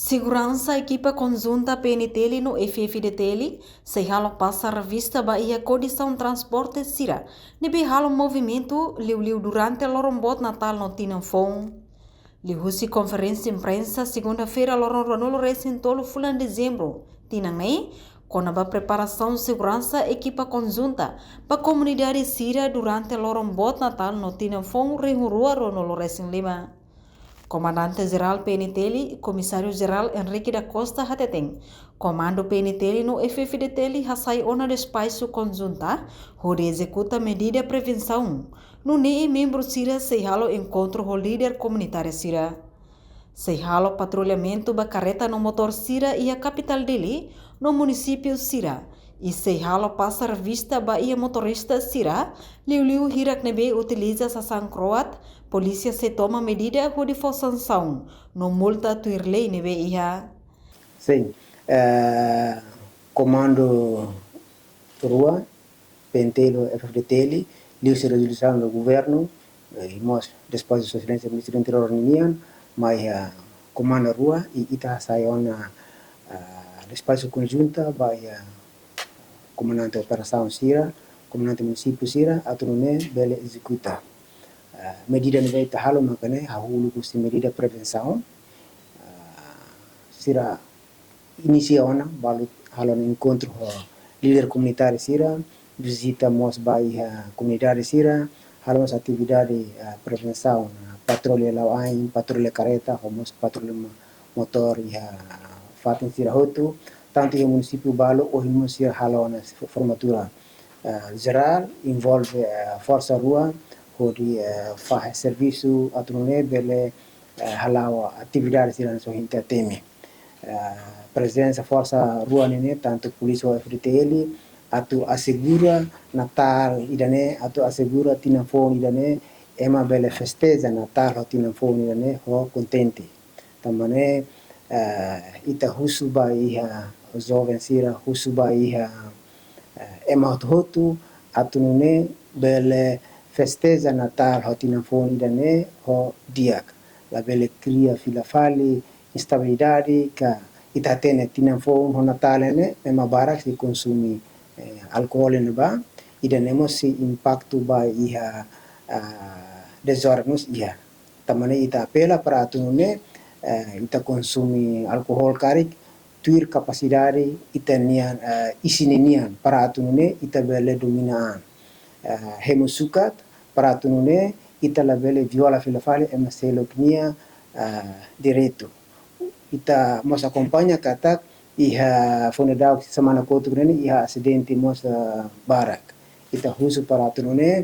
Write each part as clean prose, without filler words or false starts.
Segurança equipa conjunta PNTL no FFDTL, se halo passa revista Bahia Condição Transporte Sira, nebe halo movimento liu durante lorombot Natal no Tinanfon. Lihusi conferência imprensa segunda-feira loron Ronolo Recentolo fulan dezembro, Tinanei, com a preparação segurança equipa conjunta para a comunidade Sira durante lorombot Natal no Tinanfon, Rehurua Ronolo Recent Lima. Comandante-Geral PNTL, Comissário-Geral Henrique da Costa Hateteng, Comando PNTL no FFDTL Hasai Ona de Espaço Conjunta, onde executa medida de prevenção. No NEE membro Sira Seihalo encontro o líder comunitário Sira. Seihalo patrulhamento da carreta no motor Sira e a capital dele, no município Sira. E Seihalo passa revista Bahia motorista Sira, Liu Hirak Nebe utiliza sasang croat, polícia se toma medida de sanção, no multa tuirlei Nebe iha. Sim, comando rua, PNTL, FFDTL, liu se resolução do governo, e nós, depois da sociedade do Ministério do Interior Ninian, mas comando rua e ita saiu na espaço conjunta, vai comandante operação Sira, comandante município Sira, autonomia bela executa. Medida não vai estar halo makane hahulu kusti medida prevenção. Sira inicia ona balu halo no encontro líder comunitário Sira, visita mos bairro comunidade Sira, halo as atividade prevenção, patrulha lawain, patrulha carreta, homos patrulha motor e fatin Sira hotu. Tanto que o município Balo ou o Sira halo na formatura geral envolve força rua onde faz serviço autonomia bele halau atividade Sira na sua teme presença força rua nene tanto polícia ou FDTL atu assegura Natal idane atu assegura Tinanfon idane ema bele festeja Natal ho Tinanfon idane ho contente tamane ita husuba iha jovem Sira husuba iha ema hotu atunune bele festeja Natal ho Tinanfon idane ho diak la bele cria filafali instabilidade ka ita tene Tinanfon ho Natal ene ema barak si konsumi alkohol ene ba idane mo si impacto ba iha desordens iha tamane ita apela para atunune ita konsumi alkohol karik tuir capacidade ita nian isinenian para atunune ita bele dominaan hemusukat para atunune ita la bele viola filafale emaseloknia direito ita mos acompanha katak iha fonedau semana kotu greni iha acidente mos barak ita husu para atunune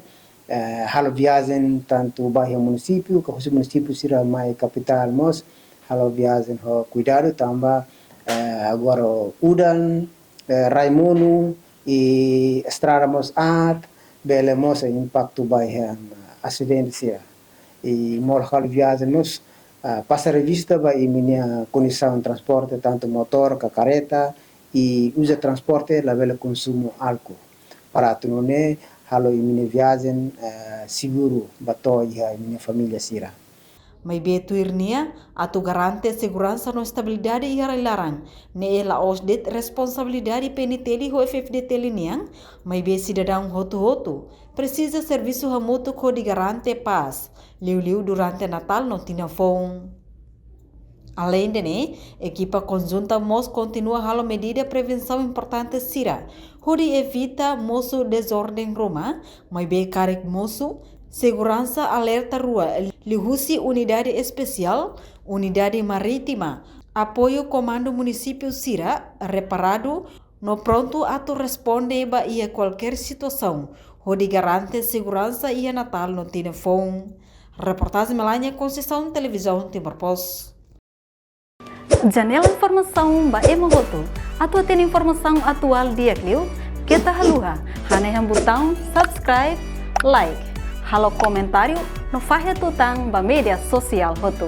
halo viagem tanto bairro município que o município Sira mai capital mos halo viagem ho cuidado tamba agora udan Raimundo e estrada mos bele mos impacto bairro acidente Sira e mol halo viagem mos passa revista vai minha condição de transporte tanto motor que carreta e usa transporte la bele consumo álcool para tunone halo minha viagem seguro bato e minha família Sira. Mai betu irnia atu garante segurança no estabilidade e larang ne ela osdet responsabilidade PNTL ho FFDTL niang mai be cidadão hotu precisa serviço remoto ko di garante paz liu durante Natal no Tinanfon. Além de ne, equipa conjunta mos continua halo medida de prevenção importante Sira, onde evita moço desordem Roma, mai be karek moço segurança alerta rua, lihusi unidade especial, unidade marítima, apoio comando município Sira, reparado, no pronto ato responde ba ia qualquer situação, onde garante segurança ia Natal no Tinanfon. Reportagem Melania Conceição, Televisão Timor Post. Janela informação ba emohoto, atu tem informação atual dia kliu, kita haluha, haneham botão subscribe, like. Halo comentário no Fahia Tutang ba media sosial hotu.